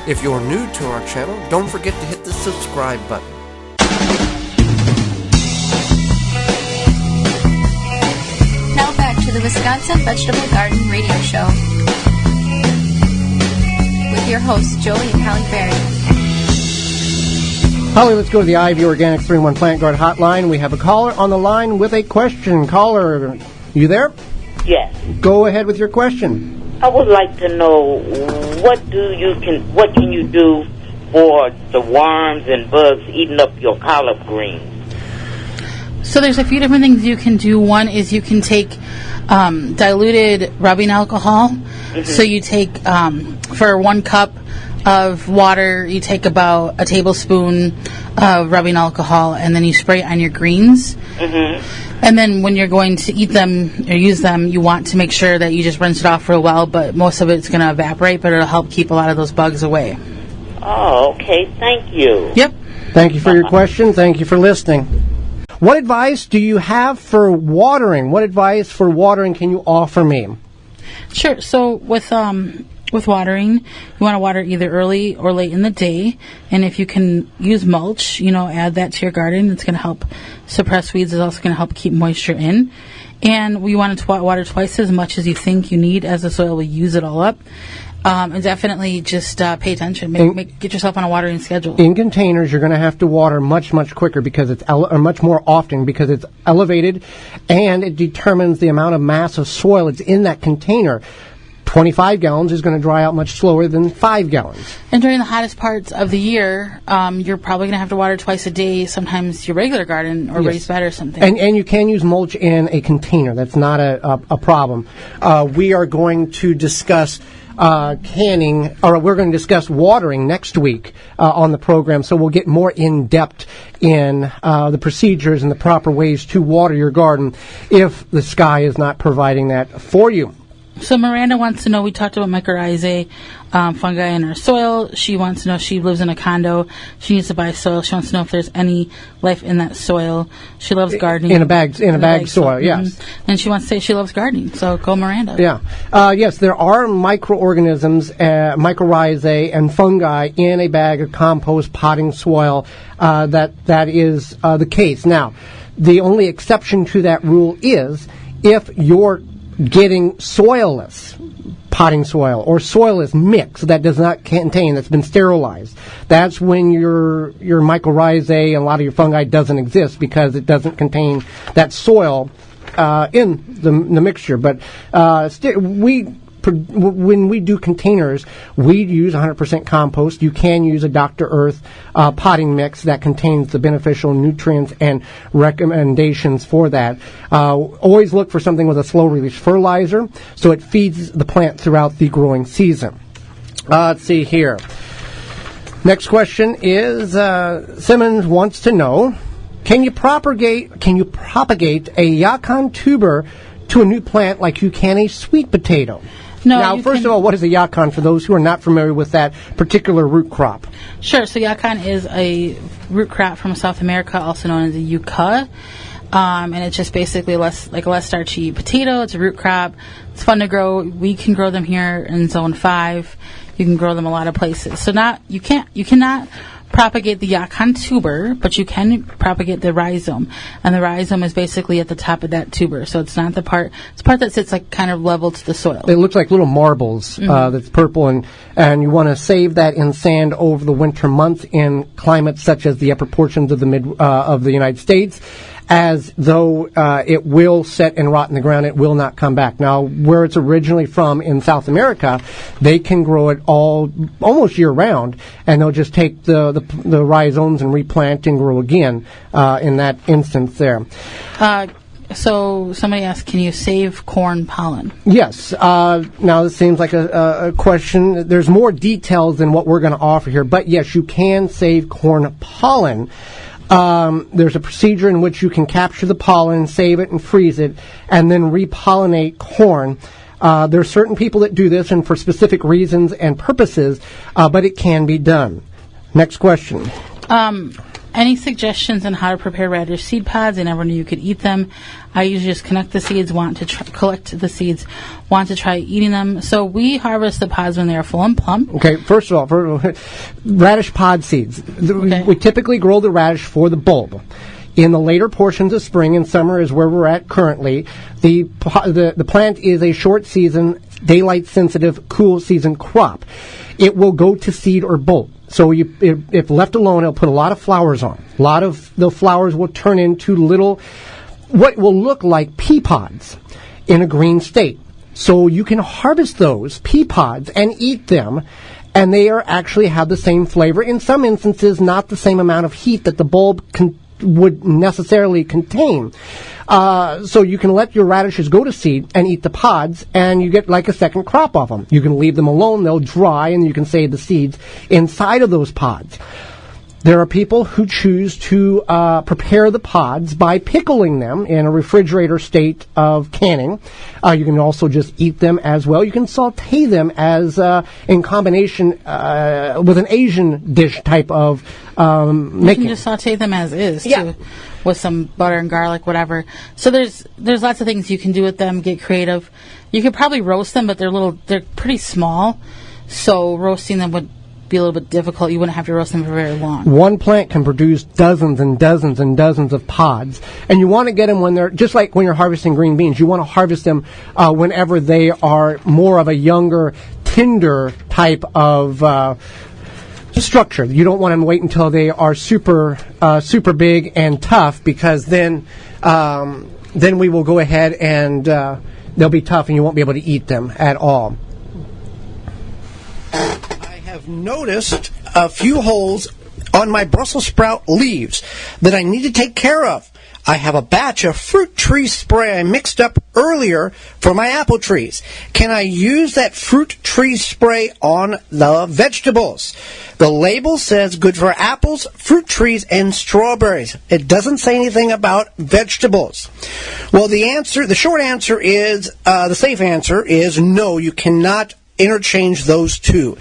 If you're new to our channel, don't forget to hit the subscribe button. Now back to the Wisconsin Vegetable Garden Radio Show with your hosts, Joey and Holly Berry. Holly, let's go to the Ivy Organics 3-in-1 Plant Guard Hotline. We have a caller on the line with a question. Caller, you there? Yes. Go ahead with your question. I would like to know what can you do for the worms and bugs eating up your collard greens? So there's a few different things you can do. One is you can take diluted rubbing alcohol. Mm-hmm. So you take, for 1 cup of water, you take about a tablespoon of rubbing alcohol, and then you spray it on your greens. Mm-hmm. And then when you're going to eat them or use them, you want to make sure that you just rinse it off real well, but most of it's going to evaporate, but it'll help keep a lot of those bugs away. Oh, okay. Thank you. Yep. Thank you for your question. Thank you for listening. What advice do you have for watering? What advice for watering can you offer me? Sure. So with watering, you want to water either early or late in the day. And if you can use mulch, add that to your garden. It's going to help suppress weeds. It's also going to help keep moisture in. And we want to water twice as much as you think you need, as the soil will use it all up. And definitely just pay attention. Get yourself on a watering schedule. In containers, you're going to have to water much, much quicker because it's much more often because it's elevated, and it determines the amount of mass of soil that's in that container. 25 gallons is going to dry out much slower than 5 gallons. And during the hottest parts of the year, you're probably going to have to water twice a day, sometimes your regular garden or raised bed or something. And you can use mulch in a container. That's not a problem. We are going to discuss canning, or we're going to discuss watering next week on the program, so we'll get more in-depth in the procedures and the proper ways to water your garden if the sky is not providing that for you. So Miranda wants to know, we talked about mycorrhizae, fungi in her soil. She wants to know, she lives in a condo. She needs to buy soil. She wants to know if there's any life in that soil. She loves gardening. In a bag soil, yes. Mm-hmm. And she wants to say she loves gardening. So go Miranda. Yeah. Yes, there are microorganisms, mycorrhizae and fungi in a bag of compost potting soil. That is the case. Now, the only exception to that rule is if you're getting soilless potting soil or soilless mix that does not contain, that's been sterilized. That's when your mycorrhizae and a lot of your fungi doesn't exist because it doesn't contain that soil in the mixture. But when we do containers, we use 100% compost. You can use a Dr. Earth potting mix that contains the beneficial nutrients and recommendations for that. Always look for something with a slow-release fertilizer so it feeds the plant throughout the growing season. Let's see here. Next question is Simmons wants to know, can you propagate a yacon tuber to a new plant like you can a sweet potato? Now, first of all, what is a yacon for those who are not familiar with that particular root crop? Sure. So yacon is a root crop from South America, also known as a yucca. And it's just basically a less starchy potato. It's a root crop. It's fun to grow. We can grow them here in Zone 5. You can grow them a lot of places. So you cannot propagate the yacon tuber, but you can propagate the rhizome, and the rhizome is basically at the top of that tuber. So it's not the part; it's the part that sits like kind of level to the soil. It looks like little marbles. That's purple, and you want to save that in sand over the winter months in climates such as the upper portions of the United States. As though it will set and rot in the ground, it will not come back. Now, where it's originally from in South America, they can grow it almost year-round, and they'll just take the rhizomes and replant and grow again in that instance there. So somebody asked, can you save corn pollen? Yes. Now, this seems like a question. There's more details than what we're going to offer here, but yes, you can save corn pollen. There's a procedure in which you can capture the pollen, save it, and freeze it, and then repollinate corn. There are certain people that do this and for specific reasons and purposes, but it can be done. Next question. Any suggestions on how to prepare radish seed pods? I never knew you could eat them. I usually just collect the seeds, collect the seeds, want to try eating them. So we harvest the pods when they are full and plump. Okay, first of all, radish pod seeds. Okay. We typically grow the radish for the bulb. In the later portions of spring and summer is where we're at currently. The plant is a short season, daylight sensitive, cool season crop. It will go to seed or bulb. So if left alone, it'll put a lot of flowers on. A lot of the flowers will turn into little, what will look like pea pods in a green state. So you can harvest those pea pods and eat them, and they are actually have the same flavor. In some instances, not the same amount of heat that the bulb would necessarily contain. So you can let your radishes go to seed and eat the pods, and you get like a second crop of them. You can leave them alone, they'll dry, and you can save the seeds inside of those pods. There are people who choose to prepare the pods by pickling them in a refrigerator state of canning. You can also just eat them as well. You can saute them as in combination with an Asian dish type of making. You can just saute them as is, too, with some butter and garlic, whatever. So there's lots of things you can do with them. Get creative. You could probably roast them, but they're pretty small, so roasting them would be a little bit difficult. You wouldn't have to roast them for very long. One plant can produce dozens and dozens and dozens of pods, and you want to get them when they're just like when you're harvesting green beans. You want to harvest them whenever they are more of a younger, tender type of structure. You don't want them to wait until they are super big and tough, because then we will go ahead and they'll be tough and you won't be able to eat them at all. I've noticed a few holes on my Brussels sprout leaves that I need to take care of. I have a batch of fruit tree spray I mixed up earlier for my apple trees. Can I use that fruit tree spray on the vegetables? The label says good for apples, fruit trees, and strawberries. It doesn't say anything about vegetables. Well, the short answer is, the safe answer is no, you cannot interchange those two.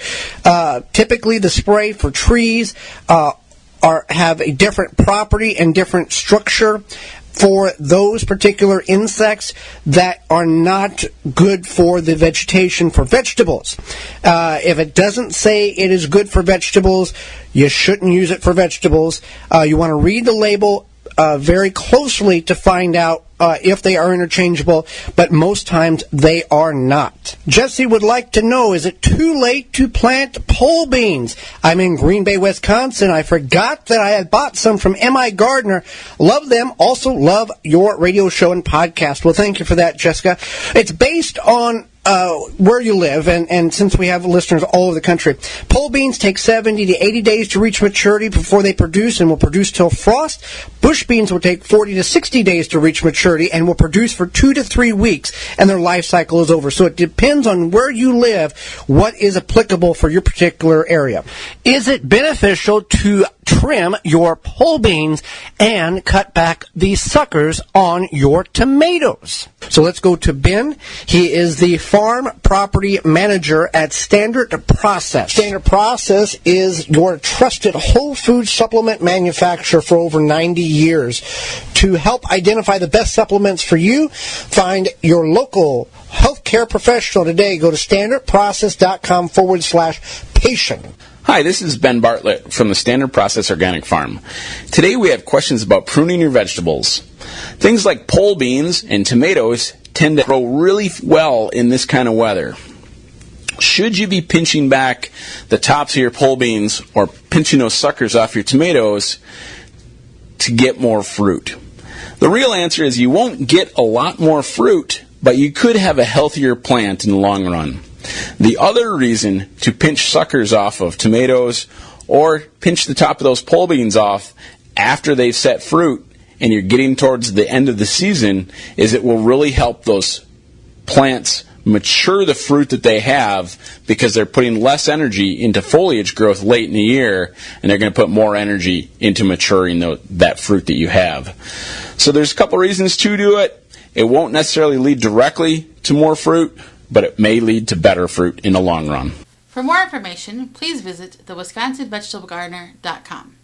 Typically, the spray for trees have a different property and different structure for those particular insects that are not good for the vegetation for vegetables. If it doesn't say it is good for vegetables, you shouldn't use it for vegetables. You want to read the label very closely to find out if they are interchangeable, but most times they are not. Jesse would like to know, is it too late to plant pole beans? I'm in Green Bay, Wisconsin. I forgot that I had bought some from M.I. Gardner. Love them. Also love your radio show and podcast. Well, thank you for that, Jessica. It's based on where you live, and since we have listeners all over the country. Pole beans take 70 to 80 days to reach maturity before they produce, and will produce till frost. Bush beans will take 40 to 60 days to reach maturity and will produce for 2 to 3 weeks, and their life cycle is over. So it depends on where you live, what is applicable for your particular area. Is it beneficial to trim your pole beans and cut back the suckers on your tomatoes? So let's go to Ben. He is the farm property manager at Standard Process. Standard Process is your trusted whole food supplement manufacturer for over 90 years. To help identify the best supplements for you, find your local healthcare professional today. Go to standardprocess.com/patient. Hi, this is Ben Bartlett from the Standard Process Organic Farm. Today we have questions about pruning your vegetables. Things like pole beans and tomatoes tend to grow really well in this kind of weather. Should you be pinching back the tops of your pole beans or pinching those suckers off your tomatoes to get more fruit? The real answer is you won't get a lot more fruit, but you could have a healthier plant in the long run. The other reason to pinch suckers off of tomatoes or pinch the top of those pole beans off after they've set fruit and you're getting towards the end of the season is it will really help those plants mature the fruit that they have, because they're putting less energy into foliage growth late in the year, and they're going to put more energy into maturing that fruit that you have. So there's a couple reasons to do it. It won't necessarily lead directly to more fruit, but it may lead to better fruit in the long run. For more information, please visit thewisconsinvegetablegardener.com.